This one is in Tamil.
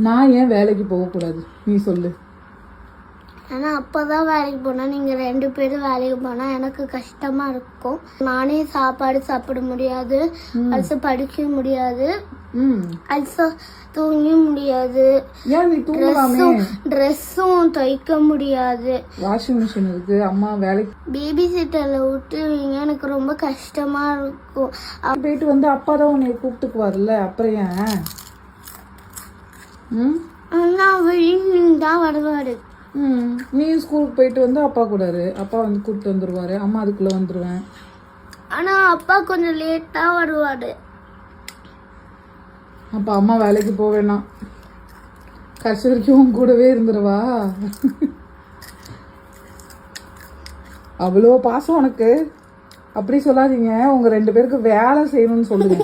நான் ஏன் வேலைக்கு போகக்கூடாது நீ சொல்லு. ஏன்னா அப்போதான் வேலைக்கு போனால் நீங்கள் 2 பேரும் வேலைக்கு போனால் எனக்கு கஷ்டமாக இருக்கும். நானே சாப்பாடு சாப்பிட முடியாது, அல்சோ படிக்க முடியாது, அல்சோ தூங்க முடியாது, ட்ரெஸ்ஸும் துவைக்க முடியாது. வாஷிங் மிஷின் இருக்கு, அம்மா வேலைக்கு பேபி சிட்டரில் விட்டுருவீங்க, எனக்கு ரொம்ப கஷ்டமாக இருக்கும். போயிட்டு வந்து அப்பா தான் உன்னை கூப்பிட்டுக்குவார்ல, அப்புறம் ஏன்? ஆனால் ஈவினிங் தான் வருவாரு. நீ ஸ்கூலுக்கு போயிட்டு வந்து அப்பா கூட இரு, அப்பா வந்து கூப்பிட்டு வந்துருவாரு, அம்மா அதுக்குள்ள வந்துருவேன். ஆனா அப்பா கொஞ்சம் லேட்டா வருவாரு. அப்ப அம்மா வேலைக்கு போவேணாம், கடைசி வரைக்கும் உன் கூடவே இருந்துருவா. அவ்வளோ பாசம் உனக்கு. அப்படி சொல்லாதீங்க, உங்க 2 பேருக்கு வேலை செய்யணும்னு சொல்லுங்க.